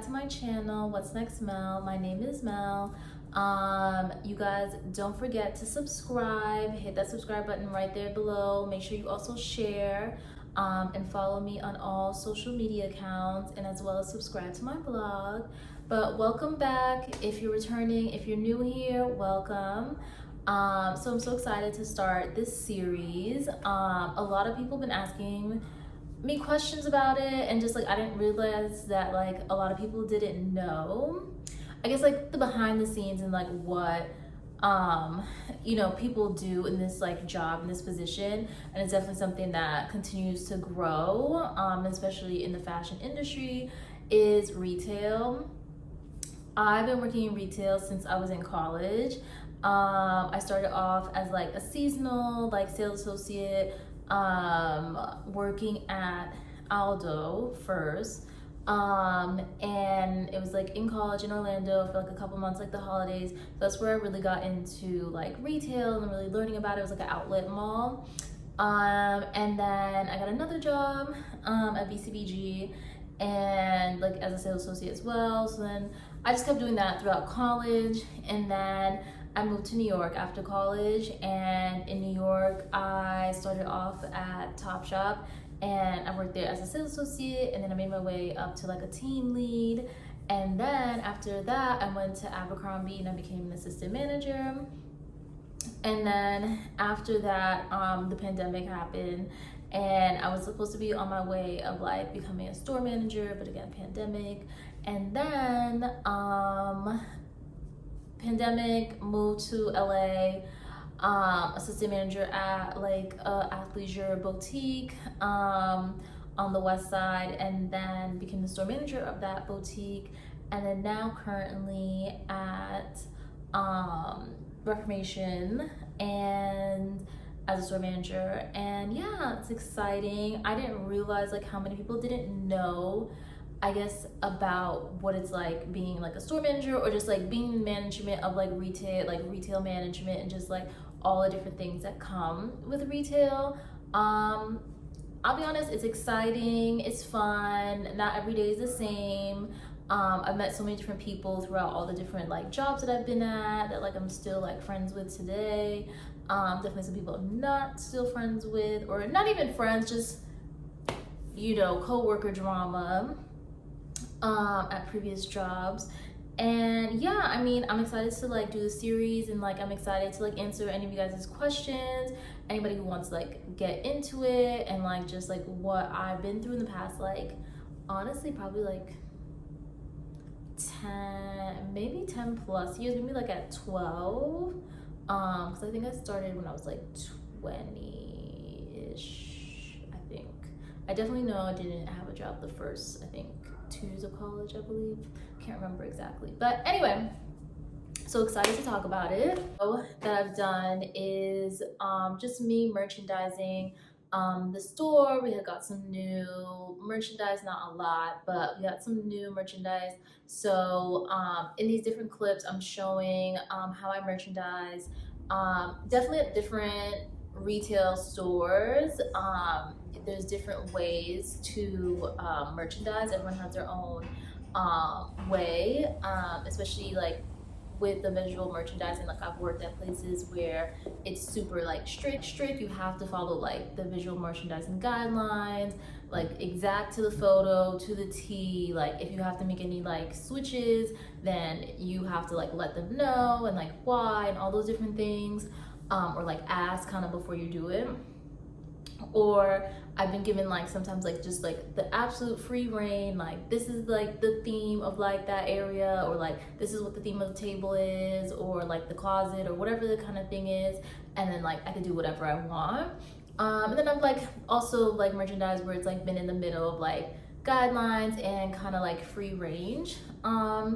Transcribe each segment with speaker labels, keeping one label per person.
Speaker 1: back to my channel. What's next, Mel? My name is Mel. You guys don't forget to subscribe. Hit that subscribe button right there below. Make sure you also share and follow me on all social media accounts, and as well as subscribe to my blog. But welcome back. If you're returning, if you're new here, welcome. So I'm so excited to start this series. A lot of people have been asking me questions about it, and just like I didn't realize that like a lot of people didn't know, I guess, like the behind the scenes and like what people do in this like job, in this position. And it's definitely something that continues to grow, especially in the fashion industry, is retail. I've been working in retail since I was in college. I started off as like a seasonal like sales associate, working at Aldo first, and it was like in college in Orlando for like a couple months, like the holidays. So that's where I really got into like retail and really learning about it. It was like an outlet mall, and then I got another job at BCBG, and like as a sales associate as well. So then I just kept doing that throughout college, and then I moved to New York after college, and in New York I started off at Topshop, and I worked there as a sales associate, and then I made my way up to like a team lead, and then after that I went to Abercrombie and I became an assistant manager. And then after that the pandemic happened, and I was supposed to be on my way of like becoming a store manager, but again, pandemic. And then pandemic, moved to LA, assistant manager at like a athleisure boutique on the west side, and then became the store manager of that boutique, and then now currently at Reformation and as a store manager. And yeah, it's exciting. I didn't realize like how many people didn't know, I guess, about what it's like being like a store manager, or just like being in management of like retail management, and just like all the different things that come with retail. I'll be honest, it's exciting, it's fun, not every day is the same. I've met so many different people throughout all the different like jobs that I've been at that like I'm still like friends with today. Definitely some people I'm not still friends with, or not even friends, just co-worker drama at previous jobs. And yeah, I mean, I'm excited to like do the series, and like I'm excited to like answer any of you guys' questions, anybody who wants to like get into it, and like just like what I've been through in the past, like honestly probably like 10 plus years, maybe like at 12, because I think I started when I was like 20-ish. I think I definitely know I didn't have a job the first, I think, 2 years of college, I believe. Can't remember exactly, but anyway, so excited to talk about it. That I've done is just me merchandising the store. We had got some new merchandise, not a lot, but we got some new merchandise. So in these different clips I'm showing how I merchandise, definitely at different retail stores. There's different ways to merchandise. Everyone has their own way, especially like with the visual merchandising. Like I've worked at places where it's super like strict. You have to follow like the visual merchandising guidelines, like exact to the photo, to the T. Like if you have to make any like switches, then you have to like let them know, and like why, and all those different things, or like ask kind of before you do it. Or I've been given like sometimes like just like the absolute free reign, like this is like the theme of like that area, or like this is what the theme of the table is, or like the closet, or whatever the kind of thing is, and then like I can do whatever I want. And then I've like also like merchandise where it's like been in the middle of like guidelines and kind of like free range. I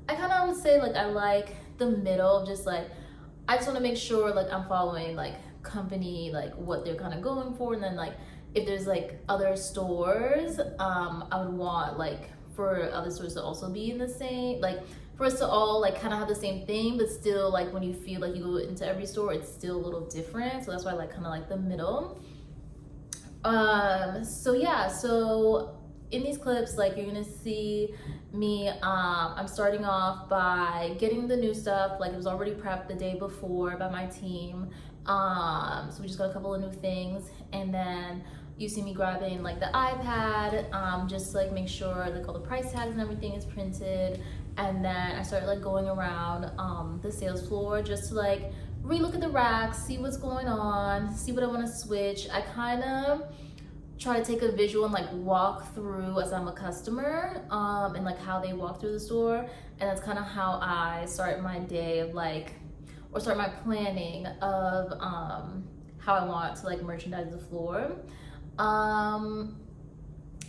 Speaker 1: kind of would say like I like the middle of just like I just want to make sure like I'm following like company, like what they're kind of going for. And then like if there's like other stores, I would want like for other stores to also be in the same, like for us to all like kind of have the same thing, but still like when you feel like you go into every store, it's still a little different. So that's why I like kind of like the middle. So yeah, so in these clips, like you're gonna see me, I'm starting off by getting the new stuff, like it was already prepped the day before by my team. So we just got a couple of new things, and then you see me grabbing like the iPad, just to, like make sure like all the price tags and everything is printed. And then I started like going around the sales floor just to like relook at the racks, see what's going on, see what I want to switch. I kind of try to take a visual and like walk through as I'm a customer, and like how they walk through the store. And that's kind of how I start my day of like, or start my planning of how I want to like merchandise the floor.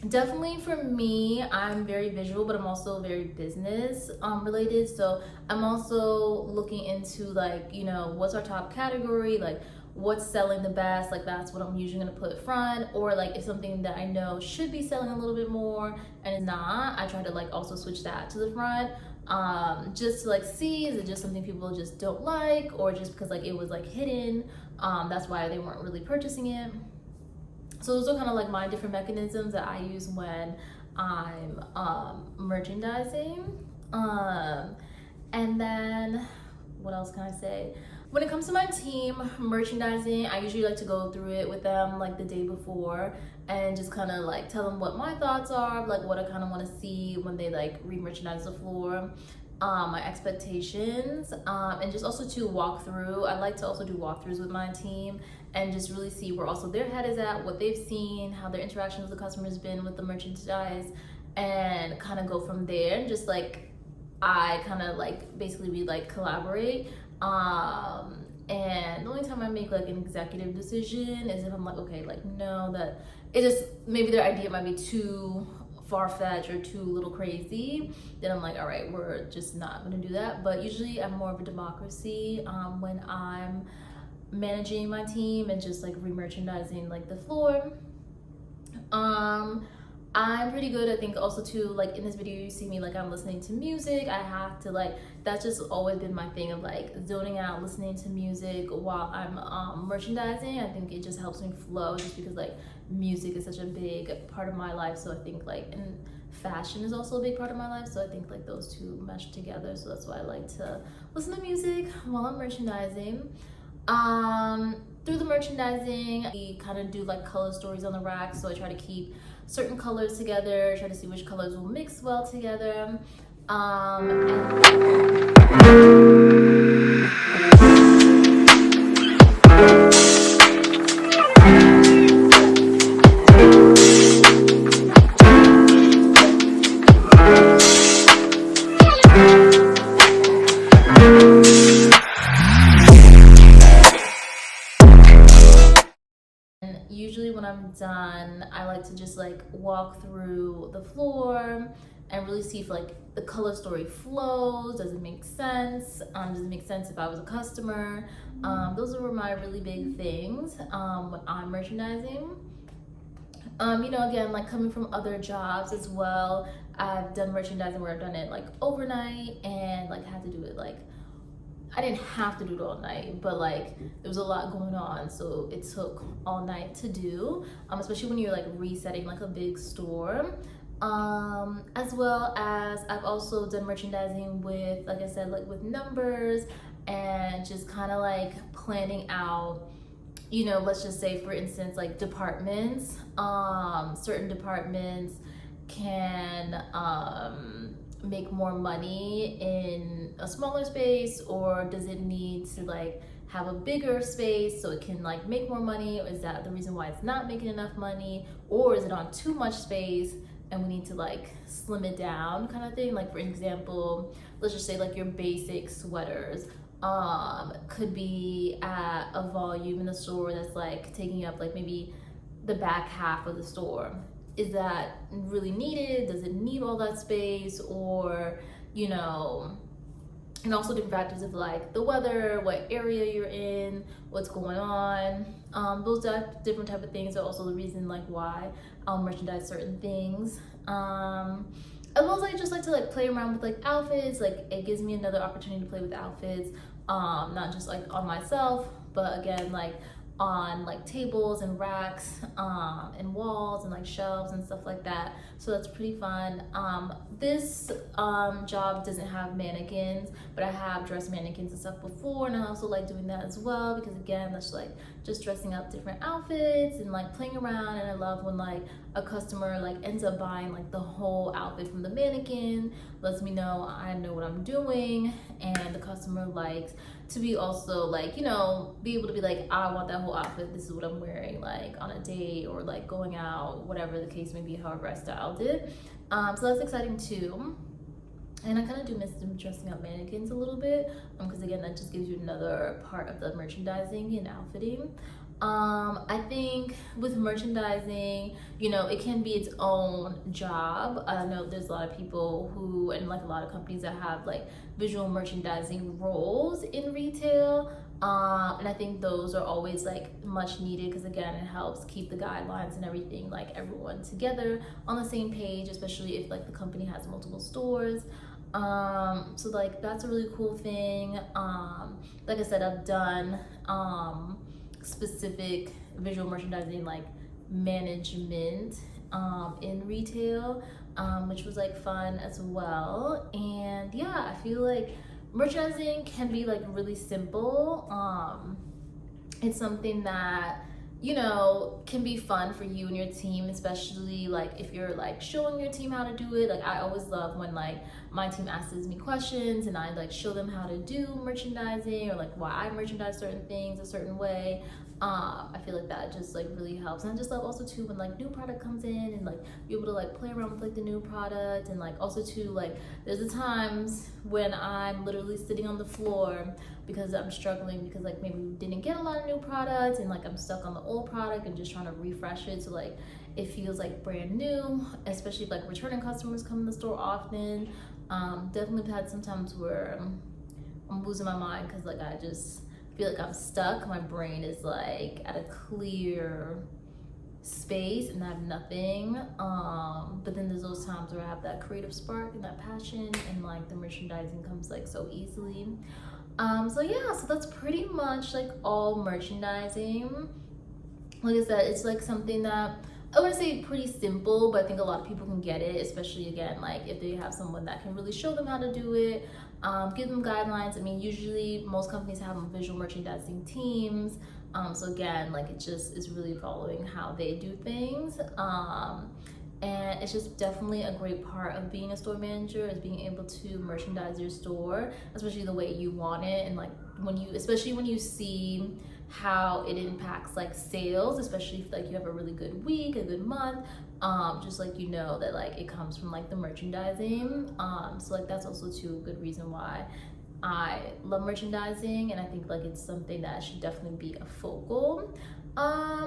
Speaker 1: Definitely for me, I'm very visual, but I'm also very business related. So I'm also looking into like, you know, what's our top category, like what's selling the best, like that's what I'm usually gonna put front. Or like if something that I know should be selling a little bit more and it's not, I try to like also switch that to the front, just to like see, is it just something people just don't like, or just because like it was like hidden, that's why they weren't really purchasing it. So those are kind of like my different mechanisms that I use when I'm merchandising. And then what else can I say? When it comes to my team merchandising, I usually like to go through it with them like the day before and just kind of like tell them what my thoughts are, like what I kind of want to see when they like re-merchandise the floor, my expectations, and just also to walk through. I like to also do walkthroughs with my team and just really see where also their head is at, what they've seen, how their interaction with the customer has been with the merchandise, and kind of go from there. And just like I kind of like basically we like collaborate. And the only time I make like an executive decision is if I'm like, okay, like no, that it just maybe their idea might be too far-fetched or too little crazy, then I'm like, all right, we're just not gonna do that. But usually I'm more of a democracy when I'm managing my team and just like re-merchandising like the floor. I'm pretty good, I think, also too, like in this video you see me like I'm listening to music. I have to like, that's just always been my thing of like zoning out, listening to music while I'm merchandising. I think it just helps me flow, just because like music is such a big part of my life. So I think like, and fashion is also a big part of my life, so I think like those two mesh together. So that's why I like to listen to music while I'm merchandising. Through the merchandising, we kind of do like color stories on the rack, so I try to keep certain colors together, try to see which colors will mix well together. Usually when I'm done, I like to just like walk through the floor and really see if like the color story flows. Does it make sense? Does it make sense if I was a customer? Those are my really big things when I'm merchandising. You know, again, like coming from other jobs as well, I've done merchandising where I've done it like overnight and like had to do it like, I didn't have to do it all night, but like there was a lot going on, so it took all night to do, especially when you're like resetting like a big store. As well as I've also done merchandising with, like I said, like with numbers and just kind of like planning out, you know, let's just say for instance like departments, certain departments can make more money in a smaller space, or does it need to like have a bigger space so it can like make more money? Or is that the reason why it's not making enough money? Or is it on too much space and we need to like slim it down, kind of thing? Like for example, let's just say like your basic sweaters could be at a volume in the store that's like taking up like maybe the back half of the store. Is that really needed? Does it need all that space? Or, you know, and also different factors of like the weather, what area you're in, what's going on. Those different type of things are also the reason like why I'll merchandise certain things. As well as I just like to like play around with like outfits. Like it gives me another opportunity to play with outfits, not just like on myself, but again like on like tables and racks and walls and like shelves and stuff like that. So that's pretty fun. This job doesn't have mannequins, but I have dressed mannequins and stuff before, and I also like doing that as well, because again, that's like just dressing up different outfits and like playing around. And I love when like a customer like ends up buying like the whole outfit from the mannequin, lets me know I know what I'm doing, and the customer likes to be also like, you know, be able to be like, I want that whole outfit, this is what I'm wearing like on a date or like going out, whatever the case may be, however I styled it. So that's exciting too. And I kind of do miss them dressing up mannequins a little bit, because again, that just gives you another part of the merchandising and outfitting. I think with merchandising, you know, it can be its own job. I know there's a lot of people who, and like a lot of companies that have like visual merchandising roles in retail. And I think those are always like much needed, because again, it helps keep the guidelines and everything, like everyone together on the same page, especially if like the company has multiple stores. So like that's a really cool thing. Like I said, I've done specific visual merchandising like management in retail, which was like fun as well. And yeah, I feel like merchandising can be like really simple. It's something that, you know, can be fun for you and your team, especially like if you're like showing your team how to do it. Like I always love when like my team asks me questions and I like show them how to do merchandising, or like why I merchandise certain things a certain way. I feel like that just like really helps. And I just love also too when like new product comes in and like you're able to like play around with like the new product. And like also too, like there's the times when I'm literally sitting on the floor because I'm struggling, because like maybe we didn't get a lot of new products and like I'm stuck on the old product and just trying to refresh it so like it feels like brand new, especially if like returning customers come in the store often. Definitely had some times where I'm losing my mind because like I just feel like I'm stuck. My brain is like at a clear space and I have nothing. But then there's those times where I have that creative spark and that passion, and like the merchandising comes like so easily. So yeah, so that's pretty much like all merchandising. Like I said, it's like something that I wouldn't say pretty simple, but I think a lot of people can get it, especially again, like if they have someone that can really show them how to do it, give them guidelines. I mean, usually most companies have visual merchandising teams. So again, like it just is really following how they do things. And it's just definitely a great part of being a store manager, is being able to merchandise your store, especially the way you want it. And like when you, especially when you see how it impacts like sales, especially if like you have a really good week, a good month, just like you know that like it comes from like the merchandising. So like that's also too a good reason why I love merchandising, and I think like it's something that should definitely be a focal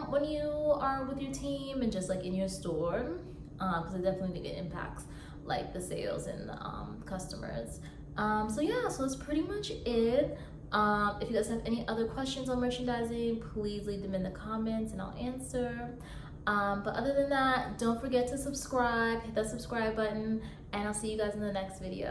Speaker 1: when you are with your team and just like in your store, because I definitely think it impacts like the sales and the customers. So yeah, so that's pretty much it. If you guys have any other questions on merchandising, please leave them in the comments and I'll answer. But other than that, don't forget to subscribe, hit that subscribe button, and I'll see you guys in the next video.